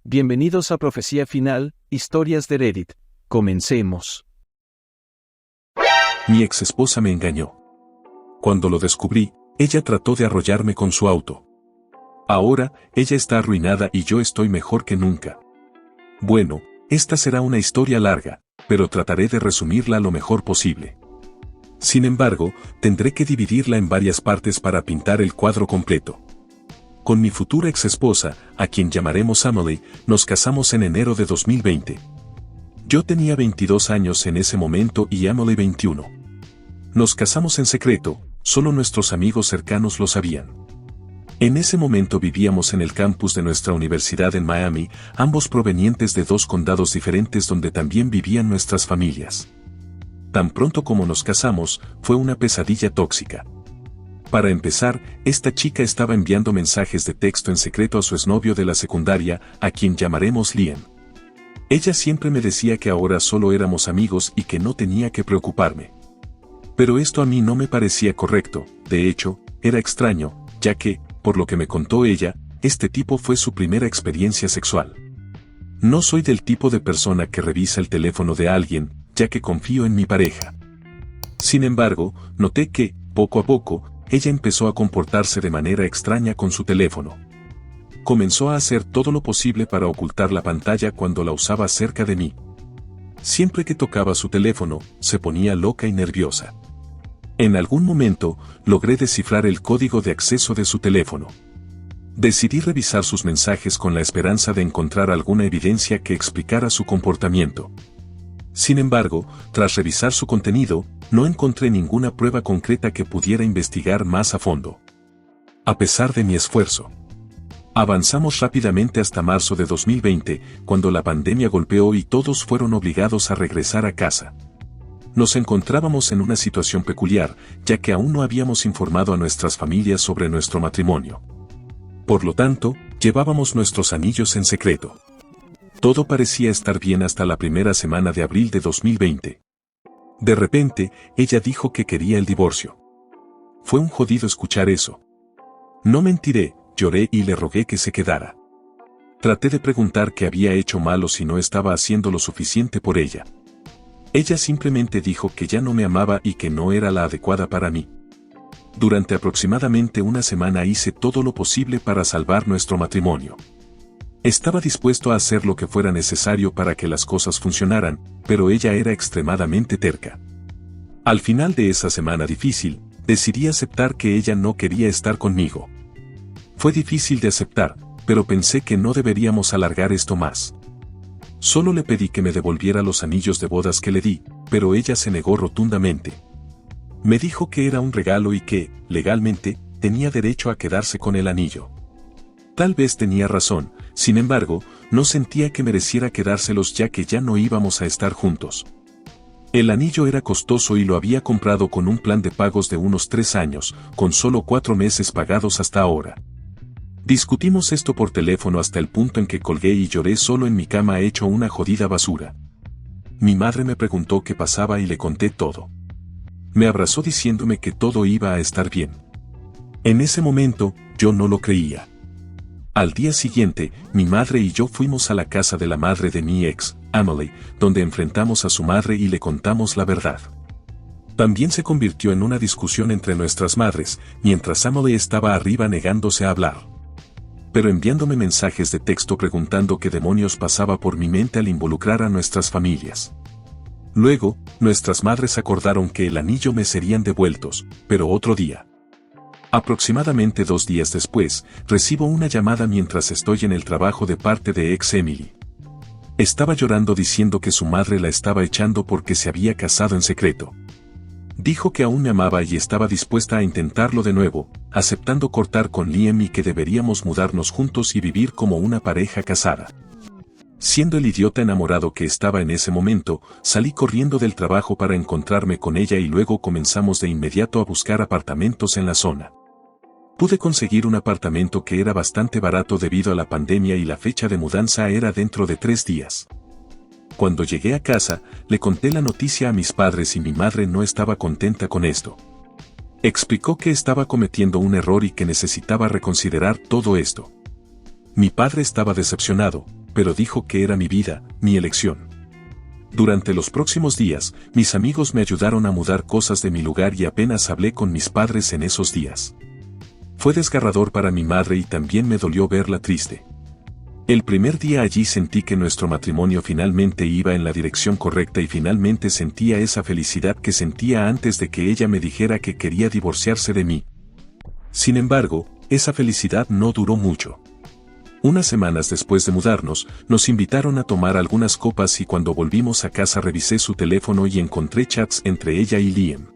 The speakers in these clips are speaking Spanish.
Bienvenidos a Profecía Final, Historias de Reddit. Comencemos. Mi ex esposa me engañó. Cuando lo descubrí, ella trató de arrollarme con su auto. Ahora, ella está arruinada y yo estoy mejor que nunca. Bueno, esta será una historia larga, pero trataré de resumirla lo mejor posible. Sin embargo, tendré que dividirla en varias partes para pintar el cuadro completo. Con mi futura ex esposa, a quien llamaremos Emily, nos casamos en enero de 2020. Yo tenía 22 años en ese momento y Emily 21. Nos casamos en secreto, solo nuestros amigos cercanos lo sabían. En ese momento vivíamos en el campus de nuestra universidad en Miami, ambos provenientes de dos condados diferentes donde también vivían nuestras familias. Tan pronto como nos casamos, fue una pesadilla tóxica. Para empezar, esta chica estaba enviando mensajes de texto en secreto a su exnovio de la secundaria, a quien llamaremos Liam. Ella siempre me decía que ahora solo éramos amigos y que no tenía que preocuparme. Pero esto a mí no me parecía correcto, de hecho, era extraño, ya que, por lo que me contó ella, este tipo fue su primera experiencia sexual. No soy del tipo de persona que revisa el teléfono de alguien, ya que confío en mi pareja. Sin embargo, noté que, poco a poco, ella empezó a comportarse de manera extraña con su teléfono. Comenzó a hacer todo lo posible para ocultar la pantalla cuando la usaba cerca de mí. Siempre que tocaba su teléfono, se ponía loca y nerviosa. En algún momento, logré descifrar el código de acceso de su teléfono. Decidí revisar sus mensajes con la esperanza de encontrar alguna evidencia que explicara su comportamiento. Sin embargo, tras revisar su contenido, no encontré ninguna prueba concreta que pudiera investigar más a fondo. A pesar de mi esfuerzo, avanzamos rápidamente hasta marzo de 2020, cuando la pandemia golpeó y todos fueron obligados a regresar a casa. Nos encontrábamos en una situación peculiar, ya que aún no habíamos informado a nuestras familias sobre nuestro matrimonio. Por lo tanto, llevábamos nuestros anillos en secreto. Todo parecía estar bien hasta la primera semana de abril de 2020. De repente, ella dijo que quería el divorcio. Fue un jodido escuchar eso. No mentiré, lloré y le rogué que se quedara. Traté de preguntar qué había hecho mal o si no estaba haciendo lo suficiente por ella. Ella simplemente dijo que ya no me amaba y que no era la adecuada para mí. Durante aproximadamente una semana hice todo lo posible para salvar nuestro matrimonio. Estaba dispuesto a hacer lo que fuera necesario para que las cosas funcionaran, pero ella era extremadamente terca. Al final de esa semana difícil, decidí aceptar que ella no quería estar conmigo. Fue difícil de aceptar, pero pensé que no deberíamos alargar esto más. Solo le pedí que me devolviera los anillos de bodas que le di, pero ella se negó rotundamente. Me dijo que era un regalo y que, legalmente, tenía derecho a quedarse con el anillo. Tal vez tenía razón, sin embargo, no sentía que mereciera quedárselos ya que ya no íbamos a estar juntos. El anillo era costoso y lo había comprado con un plan de pagos de unos 3 años, con solo 4 meses pagados hasta ahora. Discutimos esto por teléfono hasta el punto en que colgué y lloré solo en mi cama hecho una jodida basura. Mi madre me preguntó qué pasaba y le conté todo. Me abrazó diciéndome que todo iba a estar bien. En ese momento, yo no lo creía. Al día siguiente, mi madre y yo fuimos a la casa de la madre de mi ex, Emily, donde enfrentamos a su madre y le contamos la verdad. También se convirtió en una discusión entre nuestras madres, mientras Emily estaba arriba negándose a hablar. Pero enviándome mensajes de texto preguntando qué demonios pasaba por mi mente al involucrar a nuestras familias. Luego, nuestras madres acordaron que el anillo me serían devueltos, pero otro día. Aproximadamente 2 días después, recibo una llamada mientras estoy en el trabajo de parte de ex Emily. Estaba llorando diciendo que su madre la estaba echando porque se había casado en secreto. Dijo que aún me amaba y estaba dispuesta a intentarlo de nuevo, aceptando cortar con Liam y que deberíamos mudarnos juntos y vivir como una pareja casada. Siendo el idiota enamorado que estaba en ese momento, salí corriendo del trabajo para encontrarme con ella y luego comenzamos de inmediato a buscar apartamentos en la zona. Pude conseguir un apartamento que era bastante barato debido a la pandemia y la fecha de mudanza era dentro de 3 días. Cuando llegué a casa, le conté la noticia a mis padres y mi madre no estaba contenta con esto. Explicó que estaba cometiendo un error y que necesitaba reconsiderar todo esto. Mi padre estaba decepcionado, pero dijo que era mi vida, mi elección. Durante los próximos días, mis amigos me ayudaron a mudar cosas de mi lugar y apenas hablé con mis padres en esos días. Fue desgarrador para mi madre y también me dolió verla triste. El primer día allí sentí que nuestro matrimonio finalmente iba en la dirección correcta y finalmente sentía esa felicidad que sentía antes de que ella me dijera que quería divorciarse de mí. Sin embargo, esa felicidad no duró mucho. Unas semanas después de mudarnos, nos invitaron a tomar algunas copas y cuando volvimos a casa revisé su teléfono y encontré chats entre ella y Liam.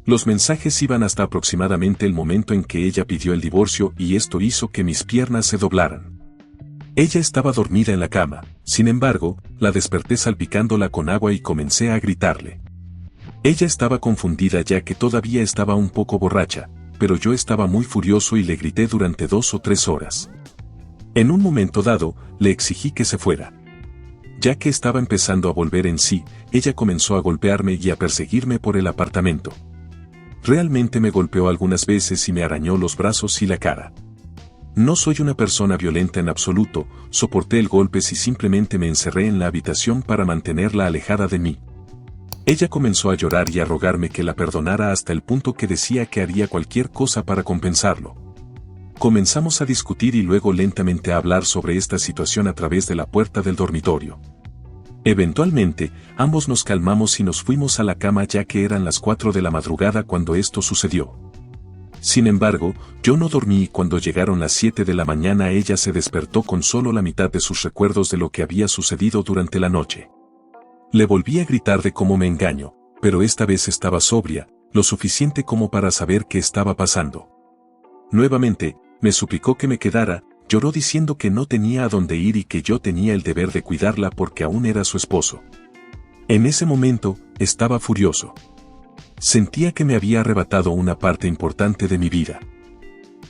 Los mensajes iban hasta aproximadamente el momento en que ella pidió el divorcio y esto hizo que mis piernas se doblaran. Ella estaba dormida en la cama, sin embargo, la desperté salpicándola con agua y comencé a gritarle. Ella estaba confundida ya que todavía estaba un poco borracha, pero yo estaba muy furioso y le grité durante 2 o 3 horas. En un momento dado, le exigí que se fuera. Ya que estaba empezando a volver en sí, ella comenzó a golpearme y a perseguirme por el apartamento. Realmente me golpeó algunas veces y me arañó los brazos y la cara. No soy una persona violenta en absoluto, soporté el golpe y simplemente me encerré en la habitación para mantenerla alejada de mí. Ella comenzó a llorar y a rogarme que la perdonara hasta el punto que decía que haría cualquier cosa para compensarlo. Comenzamos a discutir y luego lentamente a hablar sobre esta situación a través de la puerta del dormitorio. Eventualmente, ambos nos calmamos y nos fuimos a la cama ya que eran las 4 de la madrugada cuando esto sucedió. Sin embargo, yo no dormí y cuando llegaron las 7 de la mañana ella se despertó con solo la mitad de sus recuerdos de lo que había sucedido durante la noche. Le volví a gritar de cómo me engañó, pero esta vez estaba sobria, lo suficiente como para saber qué estaba pasando. Nuevamente, me suplicó que me quedara, lloró diciendo que no tenía a dónde ir y que yo tenía el deber de cuidarla porque aún era su esposo. En ese momento, estaba furioso. Sentía que me había arrebatado una parte importante de mi vida.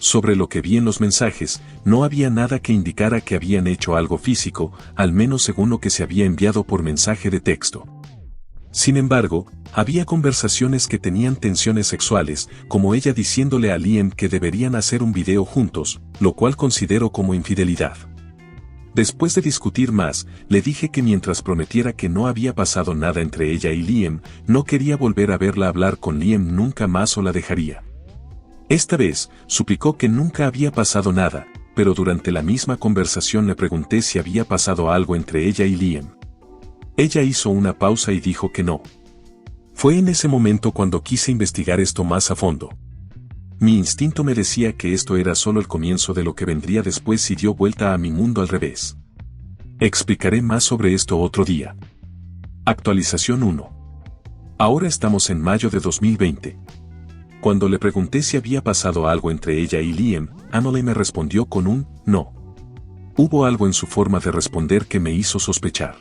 Sobre lo que vi en los mensajes, no había nada que indicara que habían hecho algo físico, al menos según lo que se había enviado por mensaje de texto. Sin embargo, había conversaciones que tenían tensiones sexuales, como ella diciéndole a Liam que deberían hacer un video juntos, lo cual considero como infidelidad. Después de discutir más, le dije que mientras prometiera que no había pasado nada entre ella y Liam, no quería volver a verla hablar con Liam nunca más o la dejaría. Esta vez, suplicó que nunca había pasado nada, pero durante la misma conversación le pregunté si había pasado algo entre ella y Liam. Ella hizo una pausa y dijo que no. Fue en ese momento cuando quise investigar esto más a fondo. Mi instinto me decía que esto era solo el comienzo de lo que vendría después y dio vuelta a mi mundo al revés. Explicaré más sobre esto otro día. Actualización 1. Ahora estamos en mayo de 2020. Cuando le pregunté si había pasado algo entre ella y Liam, Anole me respondió con un no. Hubo algo en su forma de responder que me hizo sospechar.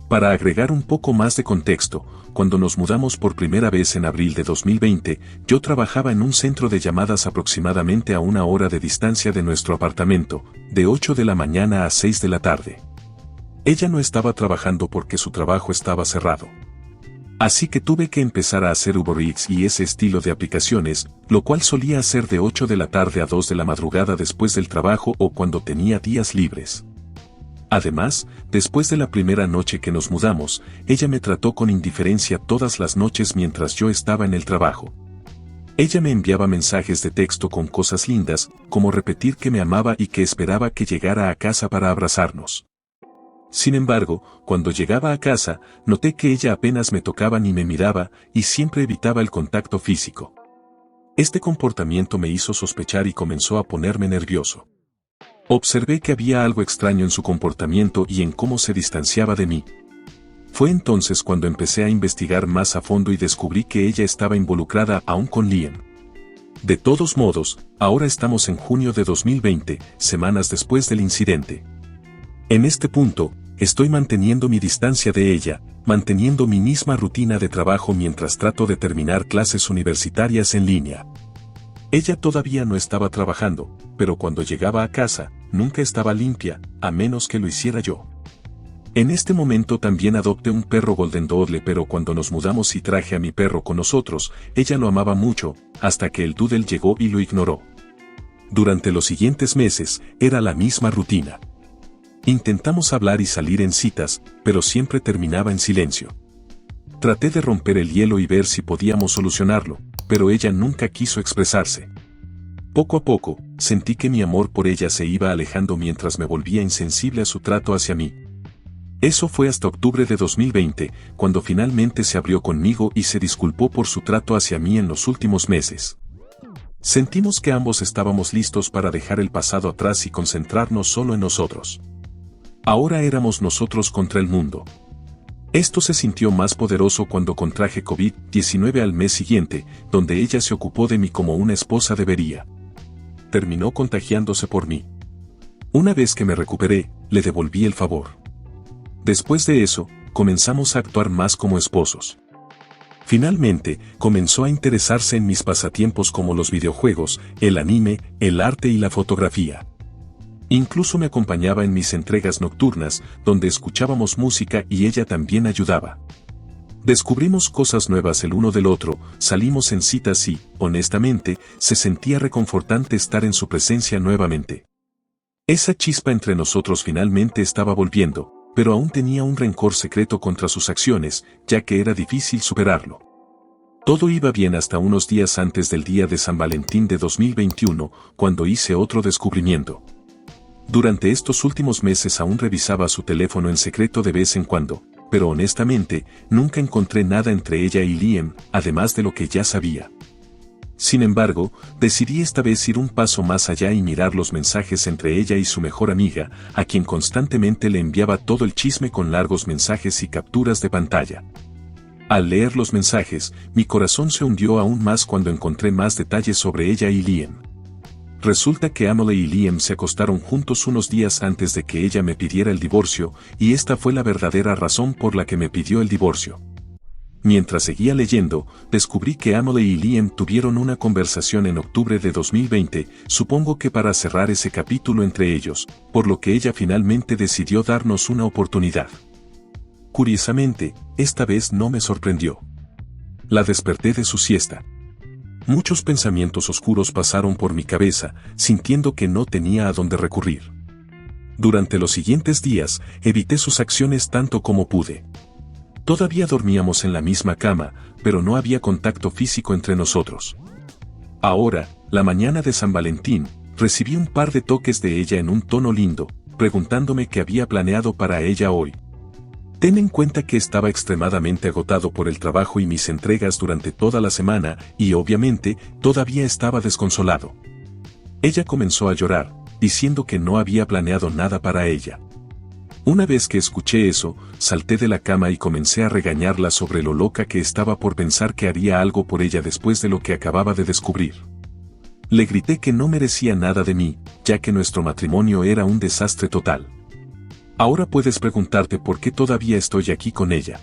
Para agregar un poco más de contexto, cuando nos mudamos por primera vez en abril de 2020, yo trabajaba en un centro de llamadas aproximadamente a 1 hora de distancia de nuestro apartamento, de 8 de la mañana a 6 de la tarde. Ella no estaba trabajando porque su trabajo estaba cerrado. Así que tuve que empezar a hacer Uber Eats y ese estilo de aplicaciones, lo cual solía hacer de 8 de la tarde a 2 de la madrugada después del trabajo o cuando tenía días libres. Además, después de la primera noche que nos mudamos, ella me trató con indiferencia todas las noches mientras yo estaba en el trabajo. Ella me enviaba mensajes de texto con cosas lindas, como repetir que me amaba y que esperaba que llegara a casa para abrazarnos. Sin embargo, cuando llegaba a casa, noté que ella apenas me tocaba ni me miraba, y siempre evitaba el contacto físico. Este comportamiento me hizo sospechar y comenzó a ponerme nervioso. Observé que había algo extraño en su comportamiento y en cómo se distanciaba de mí. Fue entonces cuando empecé a investigar más a fondo y descubrí que ella estaba involucrada aún con Liam. De todos modos, ahora estamos en junio de 2020, semanas después del incidente. En este punto, estoy manteniendo mi distancia de ella, manteniendo mi misma rutina de trabajo mientras trato de terminar clases universitarias en línea. Ella todavía no estaba trabajando, pero cuando llegaba a casa, nunca estaba limpia, a menos que lo hiciera yo. En este momento también adopté un perro Golden Doodle, pero cuando nos mudamos y traje a mi perro con nosotros, ella lo amaba mucho, hasta que el Doodle llegó y lo ignoró. Durante los siguientes meses, era la misma rutina. Intentamos hablar y salir en citas, pero siempre terminaba en silencio. Traté de romper el hielo y ver si podíamos solucionarlo, pero ella nunca quiso expresarse. Poco a poco, sentí que mi amor por ella se iba alejando mientras me volvía insensible a su trato hacia mí. Eso fue hasta octubre de 2020, cuando finalmente se abrió conmigo y se disculpó por su trato hacia mí en los últimos meses. Sentimos que ambos estábamos listos para dejar el pasado atrás y concentrarnos solo en nosotros. Ahora éramos nosotros contra el mundo. Esto se sintió más poderoso cuando contraje COVID-19 al mes siguiente, donde ella se ocupó de mí como una esposa debería. Terminó contagiándose por mí. Una vez que me recuperé, le devolví el favor. Después de eso, comenzamos a actuar más como esposos. Finalmente, comenzó a interesarse en mis pasatiempos como los videojuegos, el anime, el arte y la fotografía. Incluso me acompañaba en mis entregas nocturnas, donde escuchábamos música y ella también ayudaba. Descubrimos cosas nuevas el uno del otro, salimos en citas y, honestamente, se sentía reconfortante estar en su presencia nuevamente. Esa chispa entre nosotros finalmente estaba volviendo, pero aún tenía un rencor secreto contra sus acciones, ya que era difícil superarlo. Todo iba bien hasta unos días antes del día de San Valentín de 2021, cuando hice otro descubrimiento. Durante estos últimos meses aún revisaba su teléfono en secreto de vez en cuando, pero honestamente, nunca encontré nada entre ella y Liam, además de lo que ya sabía. Sin embargo, decidí esta vez ir un paso más allá y mirar los mensajes entre ella y su mejor amiga, a quien constantemente le enviaba todo el chisme con largos mensajes y capturas de pantalla. Al leer los mensajes, mi corazón se hundió aún más cuando encontré más detalles sobre ella y Liam. Resulta que Emily y Liam se acostaron juntos unos días antes de que ella me pidiera el divorcio, y esta fue la verdadera razón por la que me pidió el divorcio. Mientras seguía leyendo, descubrí que Emily y Liam tuvieron una conversación en octubre de 2020, supongo que para cerrar ese capítulo entre ellos, por lo que ella finalmente decidió darnos una oportunidad. Curiosamente, esta vez no me sorprendió. La desperté de su siesta. Muchos pensamientos oscuros pasaron por mi cabeza, sintiendo que no tenía a dónde recurrir. Durante los siguientes días, evité sus acciones tanto como pude. Todavía dormíamos en la misma cama, pero no había contacto físico entre nosotros. Ahora, la mañana de San Valentín, recibí un par de toques de ella en un tono lindo, preguntándome qué había planeado para ella hoy. Ten en cuenta que estaba extremadamente agotado por el trabajo y mis entregas durante toda la semana, y obviamente, todavía estaba desconsolado. Ella comenzó a llorar, diciendo que no había planeado nada para ella. Una vez que escuché eso, salté de la cama y comencé a regañarla sobre lo loca que estaba por pensar que haría algo por ella después de lo que acababa de descubrir. Le grité que no merecía nada de mí, ya que nuestro matrimonio era un desastre total. Ahora puedes preguntarte por qué todavía estoy aquí con ella.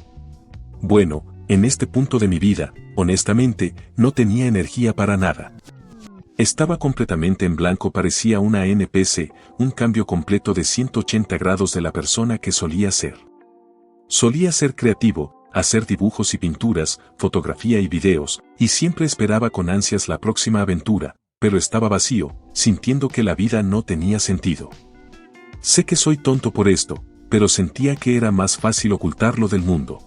Bueno, en este punto de mi vida, honestamente, no tenía energía para nada. Estaba completamente en blanco, parecía una NPC, un cambio completo de 180 grados de la persona que solía ser. Solía ser creativo, hacer dibujos y pinturas, fotografía y videos, y siempre esperaba con ansias la próxima aventura, pero estaba vacío, sintiendo que la vida no tenía sentido. Sé que soy tonto por esto, pero sentía que era más fácil ocultarlo del mundo.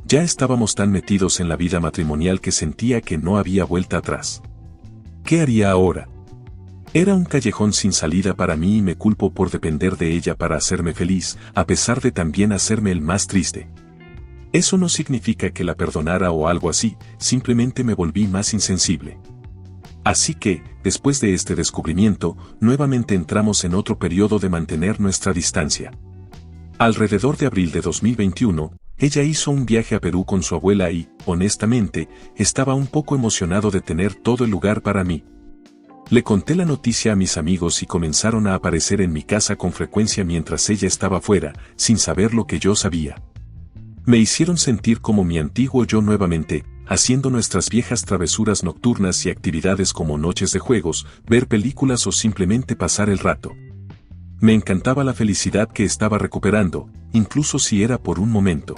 Ya estábamos tan metidos en la vida matrimonial que sentía que no había vuelta atrás. ¿Qué haría ahora? Era un callejón sin salida para mí y me culpo por depender de ella para hacerme feliz, a pesar de también hacerme el más triste. Eso no significa que la perdonara o algo así, simplemente me volví más insensible. Así que, después de este descubrimiento, nuevamente entramos en otro periodo de mantener nuestra distancia. Alrededor de abril de 2021, ella hizo un viaje a Perú con su abuela y, honestamente, estaba un poco emocionado de tener todo el lugar para mí. Le conté la noticia a mis amigos y comenzaron a aparecer en mi casa con frecuencia mientras ella estaba fuera, sin saber lo que yo sabía. Me hicieron sentir como mi antiguo yo nuevamente, haciendo nuestras viejas travesuras nocturnas y actividades como noches de juegos, ver películas o simplemente pasar el rato. Me encantaba la felicidad que estaba recuperando, incluso si era por un momento.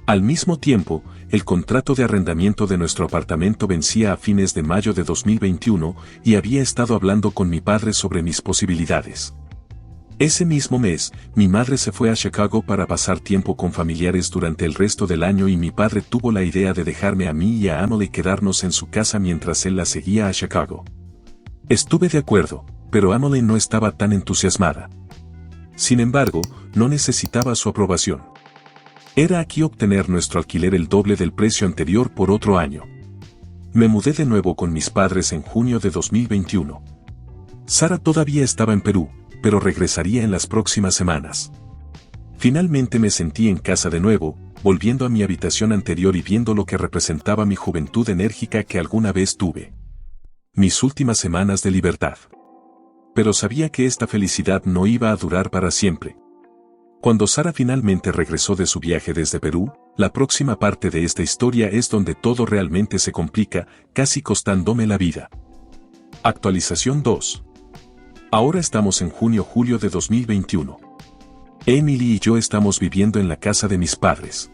Al mismo tiempo, el contrato de arrendamiento de nuestro apartamento vencía a fines de mayo de 2021 y había estado hablando con mi padre sobre mis posibilidades. Ese mismo mes, mi madre se fue a Chicago para pasar tiempo con familiares durante el resto del año y mi padre tuvo la idea de dejarme a mí y a Emily quedarnos en su casa mientras él la seguía a Chicago. Estuve de acuerdo, pero Emily no estaba tan entusiasmada. Sin embargo, no necesitaba su aprobación. Era aquí obtener nuestro alquiler el doble del precio anterior por otro año. Me mudé de nuevo con mis padres en junio de 2021. Sara todavía estaba en Perú, pero regresaría en las próximas semanas. Finalmente me sentí en casa de nuevo, volviendo a mi habitación anterior y viendo lo que representaba mi juventud enérgica que alguna vez tuve. Mis últimas semanas de libertad. Pero sabía que esta felicidad no iba a durar para siempre. Cuando Sara finalmente regresó de su viaje desde Perú, la próxima parte de esta historia es donde todo realmente se complica, casi costándome la vida. Actualización 2. Ahora estamos en junio-julio de 2021. Emily y yo estamos viviendo en la casa de mis padres.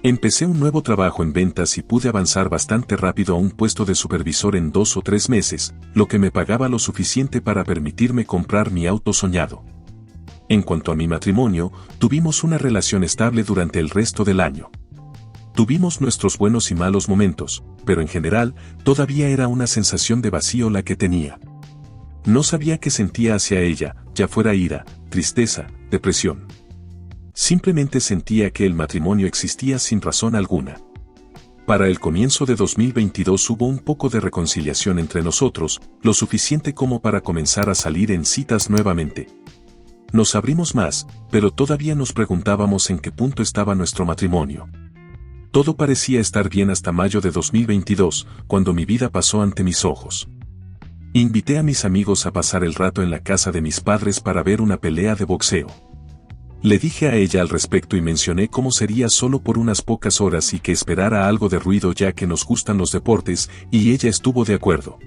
Empecé un nuevo trabajo en ventas y pude avanzar bastante rápido a un puesto de supervisor en 2 o 3 meses, lo que me pagaba lo suficiente para permitirme comprar mi auto soñado. En cuanto a mi matrimonio, tuvimos una relación estable durante el resto del año. Tuvimos nuestros buenos y malos momentos, pero en general, todavía era una sensación de vacío la que tenía. No sabía qué sentía hacia ella, ya fuera ira, tristeza, depresión. Simplemente sentía que el matrimonio existía sin razón alguna. Para el comienzo de 2022 hubo un poco de reconciliación entre nosotros, lo suficiente como para comenzar a salir en citas nuevamente. Nos abrimos más, pero todavía nos preguntábamos en qué punto estaba nuestro matrimonio. Todo parecía estar bien hasta mayo de 2022, cuando mi vida pasó ante mis ojos. Invité a mis amigos a pasar el rato en la casa de mis padres para ver una pelea de boxeo. Le dije a ella al respecto y mencioné cómo sería solo por unas pocas horas y que esperara algo de ruido ya que nos gustan los deportes, y ella estuvo de acuerdo.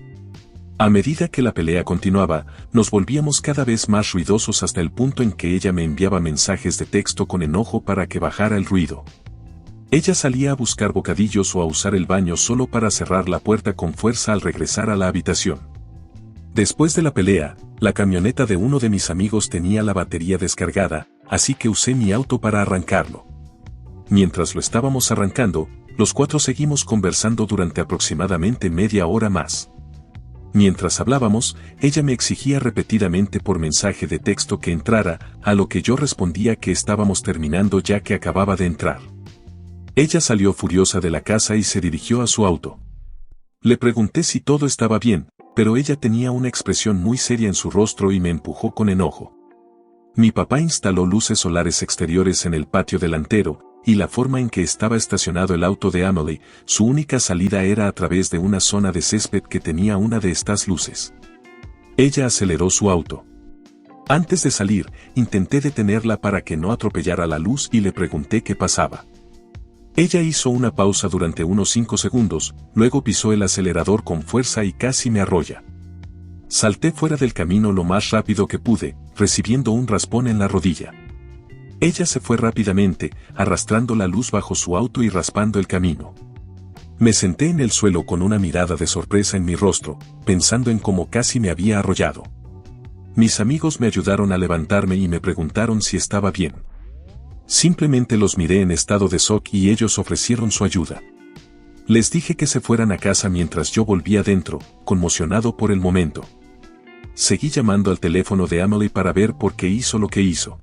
A medida que la pelea continuaba, nos volvíamos cada vez más ruidosos hasta el punto en que ella me enviaba mensajes de texto con enojo para que bajara el ruido. Ella salía a buscar bocadillos o a usar el baño solo para cerrar la puerta con fuerza al regresar a la habitación. Después de la pelea, la camioneta de uno de mis amigos tenía la batería descargada, así que usé mi auto para arrancarlo. Mientras lo estábamos arrancando, los 4 seguimos conversando durante aproximadamente media hora más. Mientras hablábamos, ella me exigía repetidamente por mensaje de texto que entrara, a lo que yo respondía que estábamos terminando ya que acababa de entrar. Ella salió furiosa de la casa y se dirigió a su auto. Le pregunté si todo estaba bien, pero ella tenía una expresión muy seria en su rostro y me empujó con enojo. Mi papá instaló luces solares exteriores en el patio delantero, y la forma en que estaba estacionado el auto de Emily, su única salida era a través de una zona de césped que tenía una de estas luces. Ella aceleró su auto. Antes de salir, intenté detenerla para que no atropellara la luz y le pregunté qué pasaba. Ella hizo una pausa durante unos 5 segundos, luego pisó el acelerador con fuerza y casi me arrolla. Salté fuera del camino lo más rápido que pude, recibiendo un raspón en la rodilla. Ella se fue rápidamente, arrastrando la luz bajo su auto y raspando el camino. Me senté en el suelo con una mirada de sorpresa en mi rostro, pensando en cómo casi me había arrollado. Mis amigos me ayudaron a levantarme y me preguntaron si estaba bien. Simplemente los miré en estado de shock y ellos ofrecieron su ayuda. Les dije que se fueran a casa mientras yo volvía adentro, conmocionado por el momento. Seguí llamando al teléfono de Emily para ver por qué hizo lo que hizo.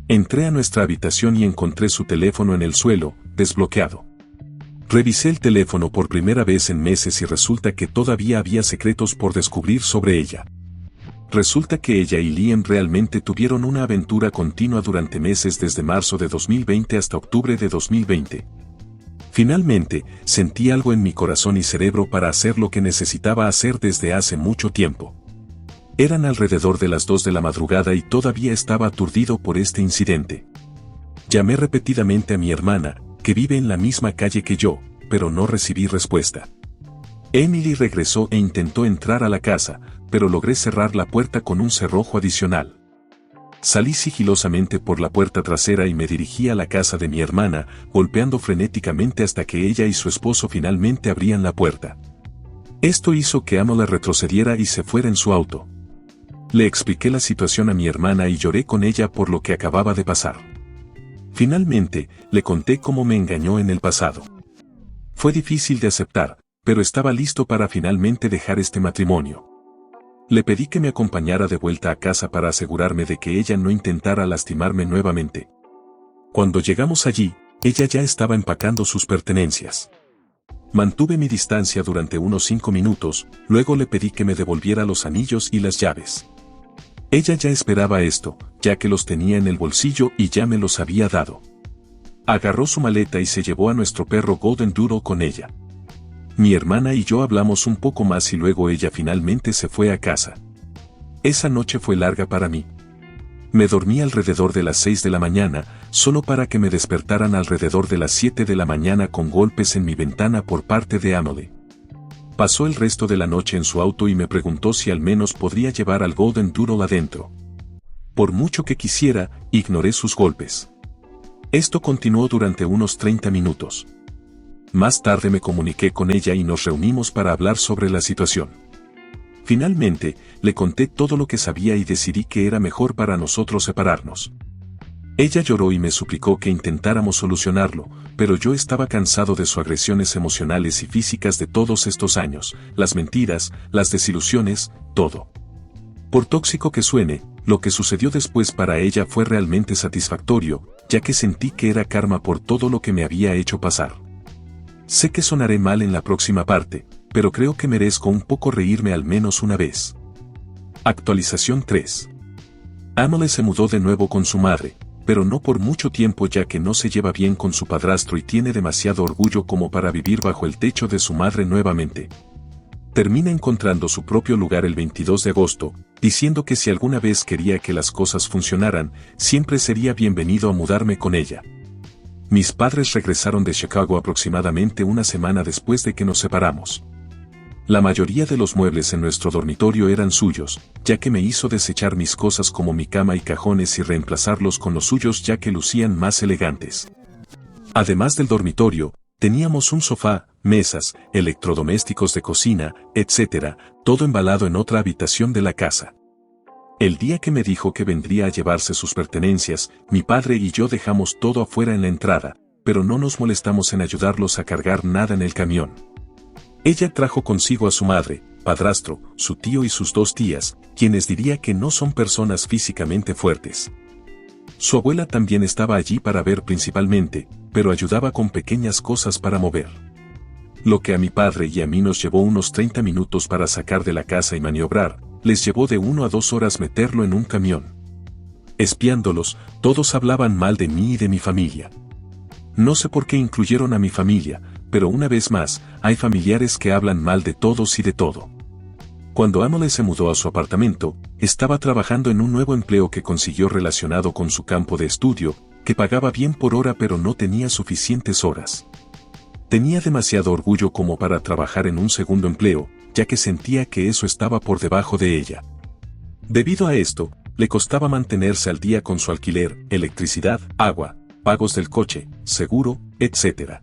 Entré a nuestra habitación y encontré su teléfono en el suelo, desbloqueado. Revisé el teléfono por primera vez en meses y resulta que todavía había secretos por descubrir sobre ella. Resulta que ella y Liam realmente tuvieron una aventura continua durante meses desde marzo de 2020 hasta octubre de 2020. Finalmente, sentí algo en mi corazón y cerebro para hacer lo que necesitaba hacer desde hace mucho tiempo. Eran alrededor de las 2 de la madrugada y todavía estaba aturdido por este incidente. Llamé repetidamente a mi hermana, que vive en la misma calle que yo, pero no recibí respuesta. Emily regresó e intentó entrar a la casa, pero logré cerrar la puerta con un cerrojo adicional. Salí sigilosamente por la puerta trasera y me dirigí a la casa de mi hermana, golpeando frenéticamente hasta que ella y su esposo finalmente abrían la puerta. Esto hizo que Emily retrocediera y se fuera en su auto. Le expliqué la situación a mi hermana y lloré con ella por lo que acababa de pasar. Finalmente, le conté cómo me engañó en el pasado. Fue difícil de aceptar, pero estaba listo para finalmente dejar este matrimonio. Le pedí que me acompañara de vuelta a casa para asegurarme de que ella no intentara lastimarme nuevamente. Cuando llegamos allí, ella ya estaba empacando sus pertenencias. Mantuve mi distancia durante unos 5 minutos, luego le pedí que me devolviera los anillos y las llaves. Ella ya esperaba esto, ya que los tenía en el bolsillo y ya me los había dado. Agarró su maleta y se llevó a nuestro perro Golden Doodle con ella. Mi hermana y yo hablamos un poco más y luego ella finalmente se fue a casa. Esa noche fue larga para mí. Me dormí alrededor de las 6 de la mañana, solo para que me despertaran alrededor de las 7 de la mañana con golpes en mi ventana por parte de Emily. Pasó el resto de la noche en su auto y me preguntó si al menos podría llevar al Golden Doodle adentro. Por mucho que quisiera, ignoré sus golpes. Esto continuó durante unos 30 minutos. Más tarde me comuniqué con ella y nos reunimos para hablar sobre la situación. Finalmente, le conté todo lo que sabía y decidí que era mejor para nosotros separarnos. Ella lloró y me suplicó que intentáramos solucionarlo, pero yo estaba cansado de sus agresiones emocionales y físicas de todos estos años, las mentiras, las desilusiones, todo. Por tóxico que suene, lo que sucedió después para ella fue realmente satisfactorio, ya que sentí que era karma por todo lo que me había hecho pasar. Sé que sonaré mal en la próxima parte, pero creo que merezco un poco reírme al menos una vez. Actualización 3. Emily se mudó de nuevo con su madre, pero no por mucho tiempo ya que no se lleva bien con su padrastro y tiene demasiado orgullo como para vivir bajo el techo de su madre nuevamente. Termina encontrando su propio lugar el 22 de agosto, diciendo que si alguna vez quería que las cosas funcionaran, siempre sería bienvenido a mudarme con ella. Mis padres regresaron de Chicago aproximadamente una semana después de que nos separamos. La mayoría de los muebles en nuestro dormitorio eran suyos, ya que me hizo desechar mis cosas como mi cama y cajones y reemplazarlos con los suyos ya que lucían más elegantes. Además del dormitorio, teníamos un sofá, mesas, electrodomésticos de cocina, etc., todo embalado en otra habitación de la casa. El día que me dijo que vendría a llevarse sus pertenencias, mi padre y yo dejamos todo afuera en la entrada, pero no nos molestamos en ayudarlos a cargar nada en el camión. Ella trajo consigo a su madre, padrastro, su tío y sus 2 tías, quienes diría que no son personas físicamente fuertes. Su abuela también estaba allí para ver principalmente, pero ayudaba con pequeñas cosas para mover. Lo que a mi padre y a mí nos llevó unos 30 minutos para sacar de la casa y maniobrar, les llevó de 1 a 2 horas meterlo en un camión. Espiándolos, todos hablaban mal de mí y de mi familia. No sé por qué incluyeron a mi familia, pero una vez más, hay familiares que hablan mal de todos y de todo. Cuando Emily se mudó a su apartamento, estaba trabajando en un nuevo empleo que consiguió relacionado con su campo de estudio, que pagaba bien por hora pero no tenía suficientes horas. Tenía demasiado orgullo como para trabajar en un segundo empleo, ya que sentía que eso estaba por debajo de ella. Debido a esto, le costaba mantenerse al día con su alquiler, electricidad, agua, pagos del coche, seguro, etc.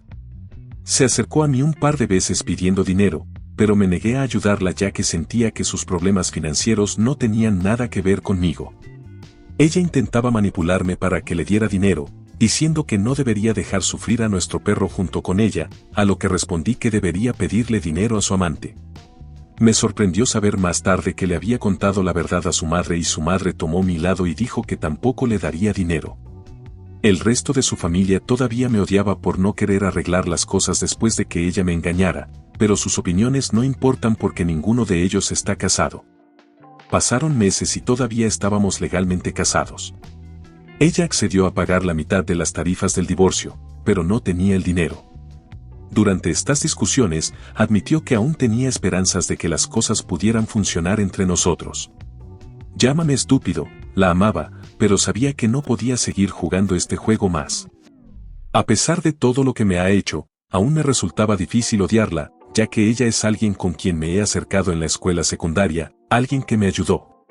Se acercó a mí un par de veces pidiendo dinero, pero me negué a ayudarla ya que sentía que sus problemas financieros no tenían nada que ver conmigo. Ella intentaba manipularme para que le diera dinero, diciendo que no debería dejar sufrir a nuestro perro junto con ella, a lo que respondí que debería pedirle dinero a su amante. Me sorprendió saber más tarde que le había contado la verdad a su madre y su madre tomó mi lado y dijo que tampoco le daría dinero. El resto de su familia todavía me odiaba por no querer arreglar las cosas después de que ella me engañara, pero sus opiniones no importan porque ninguno de ellos está casado. Pasaron meses y todavía estábamos legalmente casados. Ella accedió a pagar la mitad de las tarifas del divorcio, pero no tenía el dinero. Durante estas discusiones, admitió que aún tenía esperanzas de que las cosas pudieran funcionar entre nosotros. Llámame estúpido, la amaba, pero sabía que no podía seguir jugando este juego más. A pesar de todo lo que me ha hecho, aún me resultaba difícil odiarla, ya que ella es alguien con quien me he acercado en la escuela secundaria, alguien que me ayudó.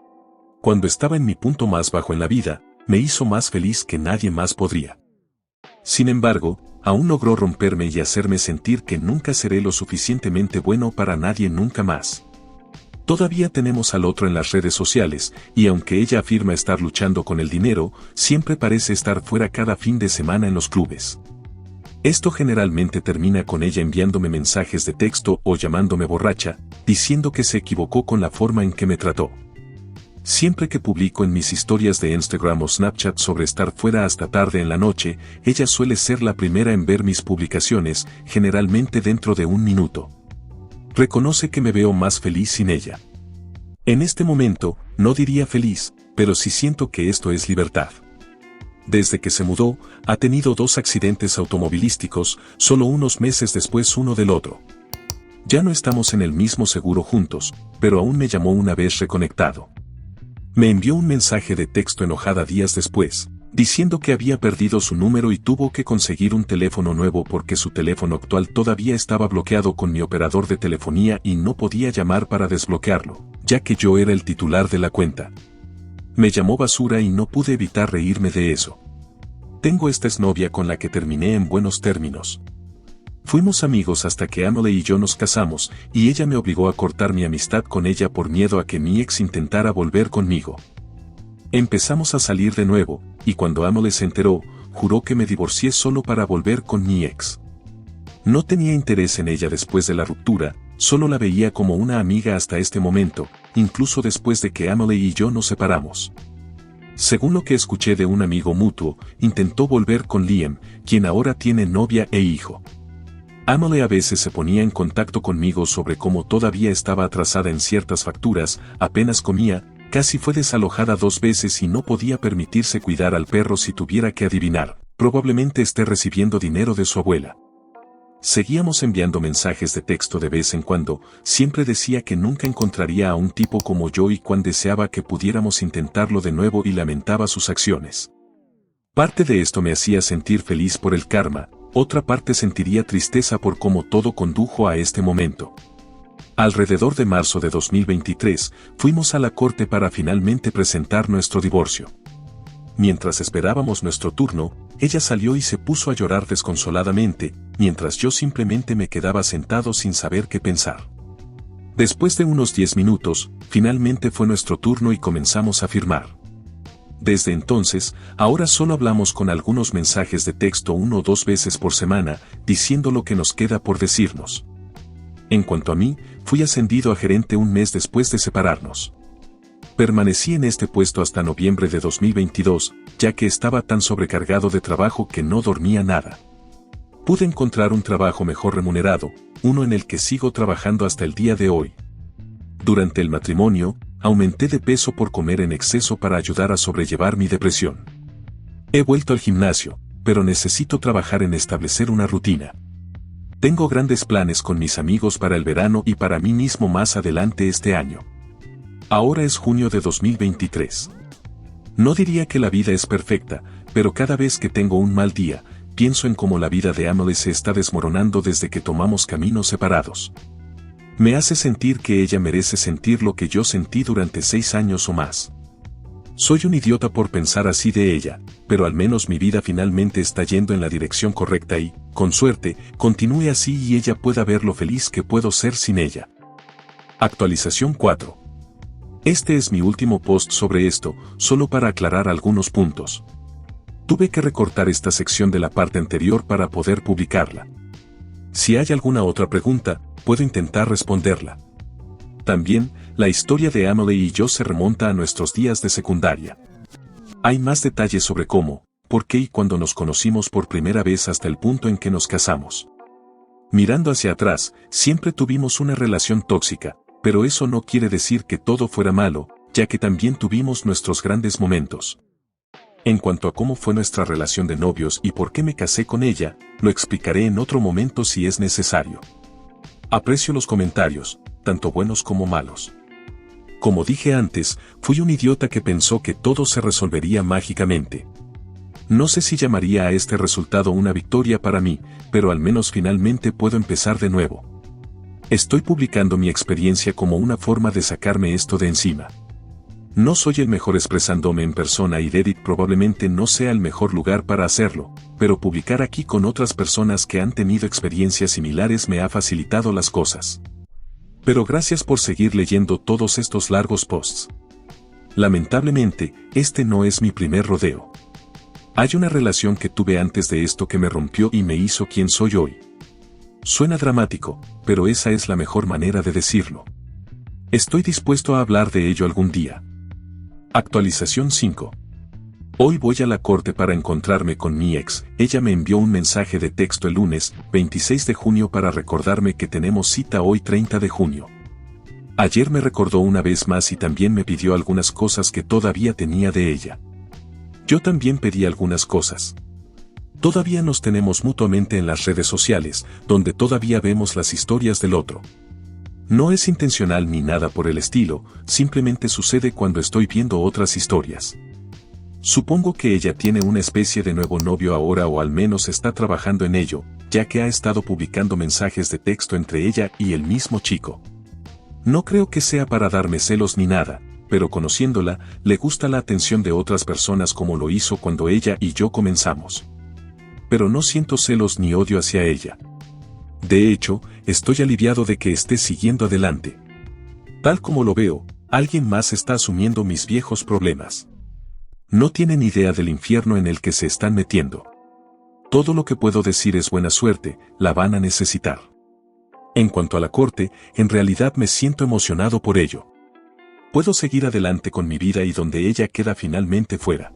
Cuando estaba en mi punto más bajo en la vida, me hizo más feliz que nadie más podría. Sin embargo, aún logró romperme y hacerme sentir que nunca seré lo suficientemente bueno para nadie nunca más. Todavía tenemos al otro en las redes sociales, y aunque ella afirma estar luchando con el dinero, siempre parece estar fuera cada fin de semana en los clubes. Esto generalmente termina con ella enviándome mensajes de texto o llamándome borracha, diciendo que se equivocó con la forma en que me trató. Siempre que publico en mis historias de Instagram o Snapchat sobre estar fuera hasta tarde en la noche, ella suele ser la primera en ver mis publicaciones, generalmente dentro de un minuto. Reconoce que me veo más feliz sin ella. En este momento, no diría feliz, pero sí siento que esto es libertad. Desde que se mudó, ha tenido 2 accidentes automovilísticos, solo unos meses después uno del otro. Ya no estamos en el mismo seguro juntos, pero aún me llamó una vez reconectado. Me envió un mensaje de texto enojada días después, diciendo que había perdido su número y tuvo que conseguir un teléfono nuevo porque su teléfono actual todavía estaba bloqueado con mi operador de telefonía y no podía llamar para desbloquearlo, ya que yo era el titular de la cuenta. Me llamó basura y no pude evitar reírme de eso. Tengo esta exnovia con la que terminé en buenos términos. Fuimos amigos hasta que Emily y yo nos casamos, y ella me obligó a cortar mi amistad con ella por miedo a que mi ex intentara volver conmigo. Empezamos a salir de nuevo, y cuando Emily se enteró, juró que me divorcié solo para volver con mi ex. No tenía interés en ella después de la ruptura, solo la veía como una amiga hasta este momento, incluso después de que Emily y yo nos separamos. Según lo que escuché de un amigo mutuo, intentó volver con Liam, quien ahora tiene novia e hijo. Emily a veces se ponía en contacto conmigo sobre cómo todavía estaba atrasada en ciertas facturas, apenas comía, casi fue desalojada 2 veces y no podía permitirse cuidar al perro si tuviera que adivinar, probablemente esté recibiendo dinero de su abuela. Seguíamos enviando mensajes de texto de vez en cuando, siempre decía que nunca encontraría a un tipo como yo y cuán deseaba que pudiéramos intentarlo de nuevo y lamentaba sus acciones. Parte de esto me hacía sentir feliz por el karma, otra parte sentiría tristeza por cómo todo condujo a este momento. Alrededor de marzo de 2023, fuimos a la corte para finalmente presentar nuestro divorcio. Mientras esperábamos nuestro turno, ella salió y se puso a llorar desconsoladamente, mientras yo simplemente me quedaba sentado sin saber qué pensar. Después de unos 10 minutos, finalmente fue nuestro turno y comenzamos a firmar. Desde entonces, ahora solo hablamos con algunos mensajes de texto 1 o 2 veces por semana, diciendo lo que nos queda por decirnos. En cuanto a mí, fui ascendido a gerente un mes después de separarnos. Permanecí en este puesto hasta noviembre de 2022, ya que estaba tan sobrecargado de trabajo que no dormía nada. Pude encontrar un trabajo mejor remunerado, uno en el que sigo trabajando hasta el día de hoy. Durante el matrimonio, aumenté de peso por comer en exceso para ayudar a sobrellevar mi depresión. He vuelto al gimnasio, pero necesito trabajar en establecer una rutina. Tengo grandes planes con mis amigos para el verano y para mí mismo más adelante este año. Ahora es junio de 2023. No diría que la vida es perfecta, pero cada vez que tengo un mal día, pienso en cómo la vida de Emily se está desmoronando desde que tomamos caminos separados. Me hace sentir que ella merece sentir lo que yo sentí durante 6 años o más. Soy un idiota por pensar así de ella, pero al menos mi vida finalmente está yendo en la dirección correcta y, con suerte, continúe así y ella pueda ver lo feliz que puedo ser sin ella. Actualización 4. Este es mi último post sobre esto, solo para aclarar algunos puntos. Tuve que recortar esta sección de la parte anterior para poder publicarla. Si hay alguna otra pregunta, puedo intentar responderla. También, la historia de Emily y yo se remonta a nuestros días de secundaria. Hay más detalles sobre cómo, por qué y cuándo nos conocimos por primera vez hasta el punto en que nos casamos. Mirando hacia atrás, siempre tuvimos una relación tóxica, pero eso no quiere decir que todo fuera malo, ya que también tuvimos nuestros grandes momentos. En cuanto a cómo fue nuestra relación de novios y por qué me casé con ella, lo explicaré en otro momento si es necesario. Aprecio los comentarios, tanto buenos como malos. Como dije antes, fui un idiota que pensó que todo se resolvería mágicamente. No sé si llamaría a este resultado una victoria para mí, pero al menos finalmente puedo empezar de nuevo. Estoy publicando mi experiencia como una forma de sacarme esto de encima. No soy el mejor expresándome en persona y Reddit probablemente no sea el mejor lugar para hacerlo, pero publicar aquí con otras personas que han tenido experiencias similares me ha facilitado las cosas. Pero gracias por seguir leyendo todos estos largos posts. Lamentablemente, este no es mi primer rodeo. Hay una relación que tuve antes de esto que me rompió y me hizo quien soy hoy. Suena dramático, pero esa es la mejor manera de decirlo. Estoy dispuesto a hablar de ello algún día. Actualización 5. Hoy voy a la corte para encontrarme con mi ex. Ella me envió un mensaje de texto el lunes, 26 de junio para recordarme que tenemos cita hoy 30 de junio. Ayer me recordó una vez más y también me pidió algunas cosas que todavía tenía de ella. Yo también pedí algunas cosas. Todavía nos tenemos mutuamente en las redes sociales, donde todavía vemos las historias del otro. No es intencional ni nada por el estilo, simplemente sucede cuando estoy viendo otras historias. Supongo que ella tiene una especie de nuevo novio ahora o al menos está trabajando en ello, ya que ha estado publicando mensajes de texto entre ella y el mismo chico. No creo que sea para darme celos ni nada, pero conociéndola, le gusta la atención de otras personas como lo hizo cuando ella y yo comenzamos. Pero no siento celos ni odio hacia ella. De hecho, estoy aliviado de que esté siguiendo adelante. Tal como lo veo, alguien más está asumiendo mis viejos problemas. No tienen idea del infierno en el que se están metiendo. Todo lo que puedo decir es buena suerte, la van a necesitar. En cuanto a la corte, en realidad me siento emocionado por ello. Puedo seguir adelante con mi vida y donde ella queda finalmente fuera.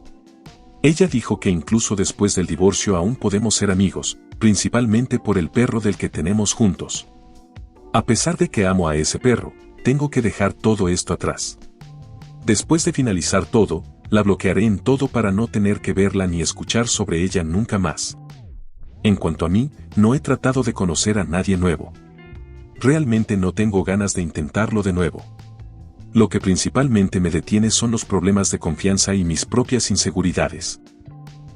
Ella dijo que incluso después del divorcio aún podemos ser amigos, principalmente por el perro del que tenemos juntos. A pesar de que amo a ese perro, tengo que dejar todo esto atrás. Después de finalizar todo, la bloquearé en todo para no tener que verla ni escuchar sobre ella nunca más. En cuanto a mí, no he tratado de conocer a nadie nuevo. Realmente no tengo ganas de intentarlo de nuevo. Lo que principalmente me detiene son los problemas de confianza y mis propias inseguridades.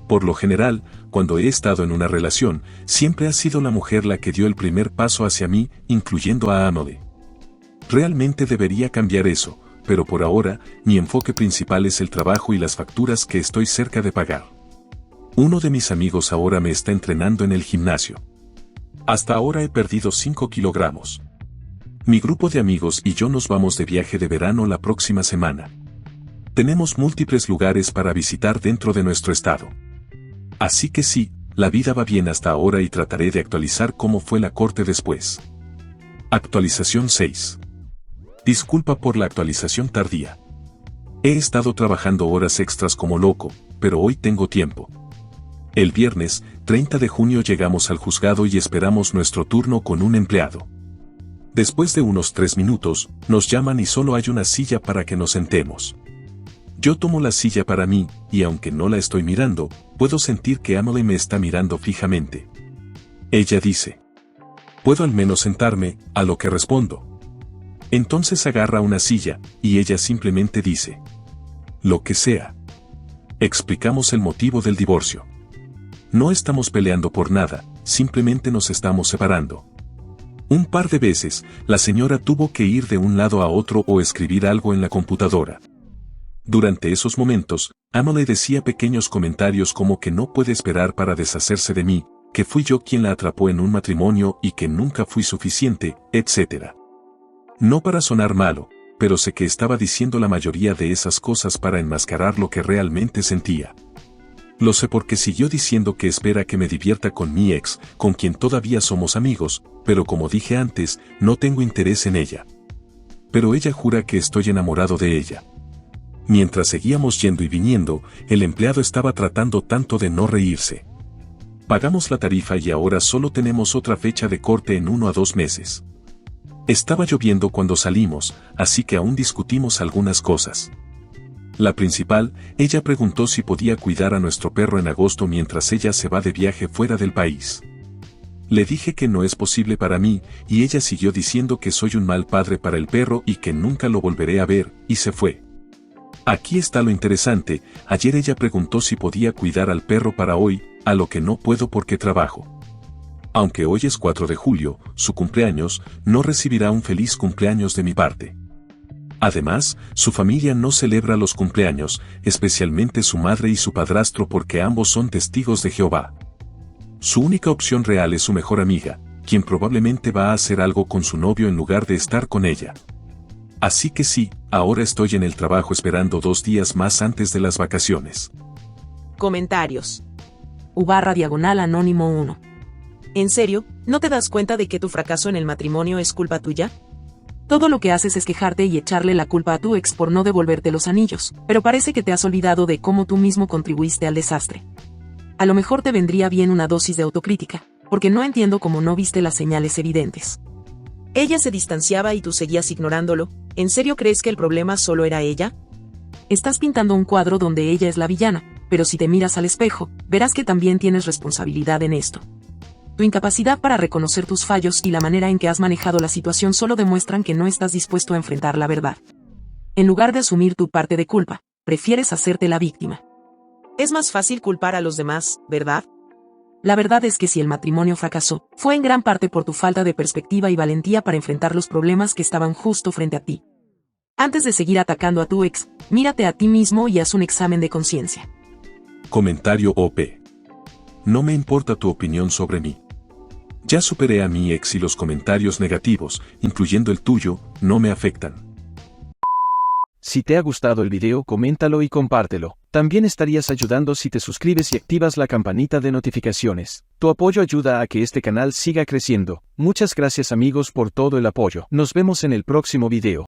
Por lo general, cuando he estado en una relación, siempre ha sido la mujer la que dio el primer paso hacia mí, incluyendo a Amelie. Realmente debería cambiar eso, pero por ahora, mi enfoque principal es el trabajo y las facturas que estoy cerca de pagar. Uno de mis amigos ahora me está entrenando en el gimnasio. Hasta ahora he perdido 5 kilogramos. Mi grupo de amigos y yo nos vamos de viaje de verano la próxima semana. Tenemos múltiples lugares para visitar dentro de nuestro estado. Así que sí, la vida va bien hasta ahora y trataré de actualizar cómo fue la corte después. Actualización 6. Disculpa por la actualización tardía. He estado trabajando horas extras como loco, pero hoy tengo tiempo. El viernes, 30 de junio llegamos al juzgado y esperamos nuestro turno con un empleado. Después de unos 3 minutos, nos llaman y solo hay una silla para que nos sentemos. Yo tomo la silla para mí, y aunque no la estoy mirando, puedo sentir que Amelie me está mirando fijamente. Ella dice: ¿puedo al menos sentarme? A lo que respondo. Entonces agarra una silla, y ella simplemente dice: lo que sea. Explicamos el motivo del divorcio. No estamos peleando por nada, simplemente nos estamos separando. Un par de veces, la señora tuvo que ir de un lado a otro o escribir algo en la computadora. Durante esos momentos, Amelie decía pequeños comentarios como que no puede esperar para deshacerse de mí, que fui yo quien la atrapó en un matrimonio y que nunca fui suficiente, etc. No para sonar malo, pero sé que estaba diciendo la mayoría de esas cosas para enmascarar lo que realmente sentía. Lo sé porque siguió diciendo que espera que me divierta con mi ex, con quien todavía somos amigos, pero como dije antes, no tengo interés en ella. Pero ella jura que estoy enamorado de ella. Mientras seguíamos yendo y viniendo, el empleado estaba tratando tanto de no reírse. Pagamos la tarifa y ahora solo tenemos otra fecha de corte en 1 a 2 meses. Estaba lloviendo cuando salimos, así que aún discutimos algunas cosas. La principal, ella preguntó si podía cuidar a nuestro perro en agosto mientras ella se va de viaje fuera del país. Le dije que no es posible para mí, y ella siguió diciendo que soy un mal padre para el perro y que nunca lo volveré a ver, y se fue. Aquí está lo interesante, ayer ella preguntó si podía cuidar al perro para hoy, a lo que no puedo porque trabajo. Aunque hoy es 4 de julio, su cumpleaños, no recibirá un feliz cumpleaños de mi parte. Además, su familia no celebra los cumpleaños, especialmente su madre y su padrastro porque ambos son testigos de Jehová. Su única opción real es su mejor amiga, quien probablemente va a hacer algo con su novio en lugar de estar con ella. Así que sí, ahora estoy en el trabajo esperando 2 días más antes de las vacaciones. Comentarios. U/anónimo 1. ¿En serio, no te das cuenta de que tu fracaso en el matrimonio es culpa tuya? Todo lo que haces es quejarte y echarle la culpa a tu ex por no devolverte los anillos, pero parece que te has olvidado de cómo tú mismo contribuiste al desastre. A lo mejor te vendría bien una dosis de autocrítica, porque no entiendo cómo no viste las señales evidentes. Ella se distanciaba y tú seguías ignorándolo. ¿En serio crees que el problema solo era ella? Estás pintando un cuadro donde ella es la villana, pero si te miras al espejo, verás que también tienes responsabilidad en esto. Tu incapacidad para reconocer tus fallos y la manera en que has manejado la situación solo demuestran que no estás dispuesto a enfrentar la verdad. En lugar de asumir tu parte de culpa, prefieres hacerte la víctima. Es más fácil culpar a los demás, ¿verdad? La verdad es que si el matrimonio fracasó, fue en gran parte por tu falta de perspectiva y valentía para enfrentar los problemas que estaban justo frente a ti. Antes de seguir atacando a tu ex, mírate a ti mismo y haz un examen de conciencia. Comentario OP. No me importa tu opinión sobre mí. Ya superé a mi ex y los comentarios negativos, incluyendo el tuyo, no me afectan. Si te ha gustado el video, coméntalo y compártelo. También estarías ayudando si te suscribes y activas la campanita de notificaciones. Tu apoyo ayuda a que este canal siga creciendo. Muchas gracias amigos por todo el apoyo. Nos vemos en el próximo video.